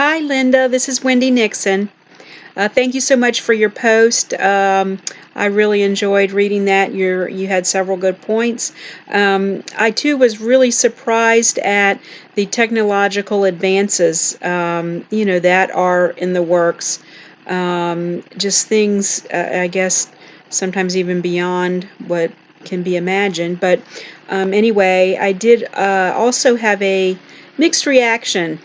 Hi, Linda. This is Wendy Nixon. Thank you so much for your post. I really enjoyed reading that. You had several good points. I too was really surprised at the technological advances, that are in the works. Just things, I guess, sometimes even beyond what can be imagined. But anyway, I did also have a mixed reaction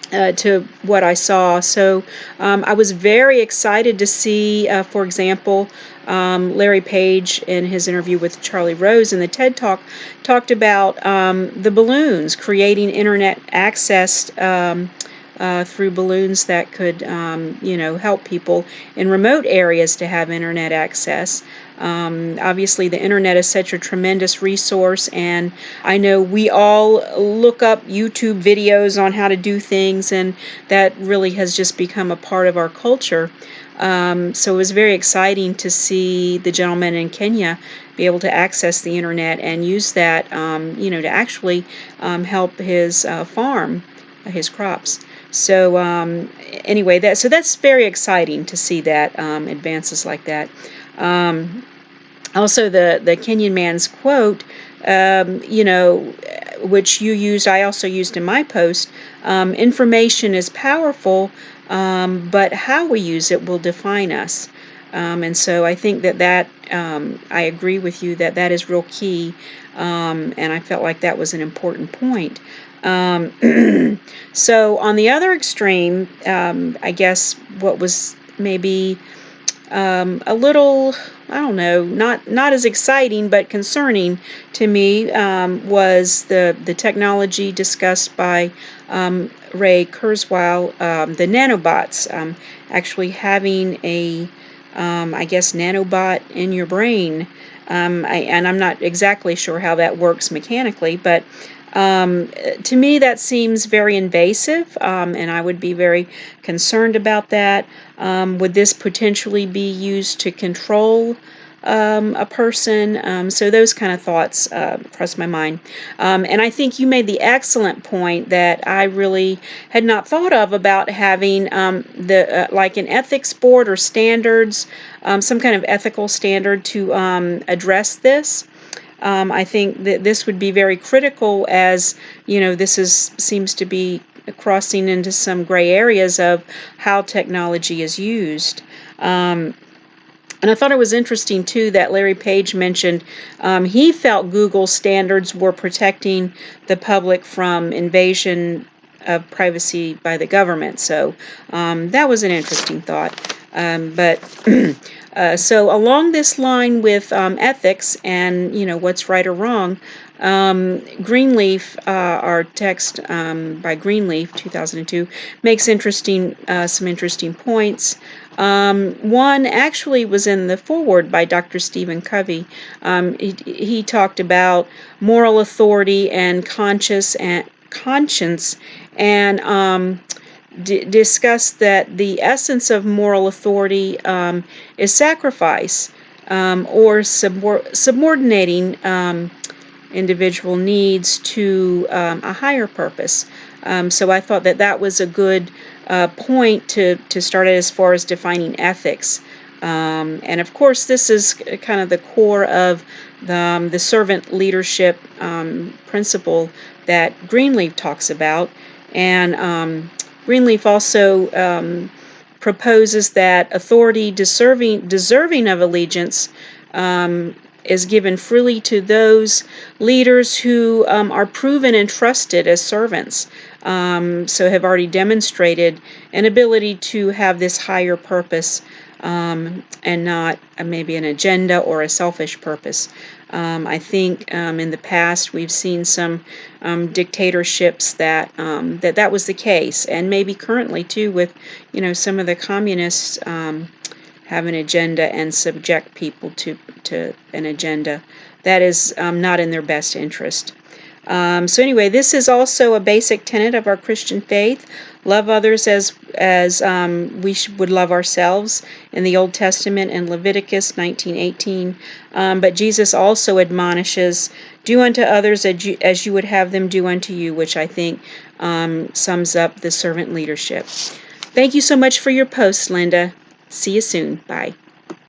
to what I saw. So I was very excited to see, for example, Larry Page in his interview with Charlie Rose in the TED Talk talked about the balloons, creating internet access through balloons that could, help people in remote areas to have internet access. Obviously, the internet is such a tremendous resource, and I know we all look up YouTube videos on how to do things, and that really has just become a part of our culture. So it was very exciting to see the gentleman in Kenya be able to access the internet and use that, to actually help his farm, his crops. So anyway, that's very exciting to see that advances like that. Also, the Kenyan man's quote, which you used, I also used in my post. Information is powerful, but how we use it will define us. And so I think that I agree with you that is real key, and I felt like that was an important point. So on the other extreme, I guess what was maybe a little, I don't know, not as exciting but concerning to me, was the technology discussed by Ray Kurzweil, the nanobots, actually having a, I guess, nanobot in your brain. And I'm not exactly sure how that works mechanically, but to me that seems very invasive, and I would be very concerned about that. Would this potentially be used to control a person? So those kind of thoughts crossed my mind. And I think you made the excellent point that I really had not thought of about having like an ethics board or standards, some kind of ethical standard to address this. I think that this would be very critical, as this seems to be crossing into some gray areas of how technology is used. And I thought it was interesting, too, that Larry Page mentioned he felt Google standards were protecting the public from invasion of privacy by the government. So that was an interesting thought. So along this line with ethics and, what's right or wrong, Greenleaf, our text by Greenleaf, 2002, makes some interesting points. One actually was in the foreword by Dr. Stephen Covey. He talked about moral authority and conscience, and discussed that the essence of moral authority is sacrifice, or subordinating individual needs to a higher purpose. So I thought that was a good point to start as far as defining ethics. And of course, this is kind of the core of the servant leadership principle that Greenleaf talks about. And Greenleaf also proposes that authority deserving of allegiance is given freely to those leaders who are proven and trusted as servants, so have already demonstrated an ability to have this higher purpose, and not maybe an agenda or a selfish purpose. I think in the past we've seen some dictatorships that was the case, and maybe currently too with some of the communists have an agenda and subject people to an agenda that is not in their best interest. So anyway, this is also a basic tenet of our Christian faith. Love others as we would love ourselves in the Old Testament in Leviticus 19:18. But Jesus also admonishes, do unto others as you would have them do unto you, which I think sums up the servant leadership. Thank you so much for your post, Linda. See you soon. Bye.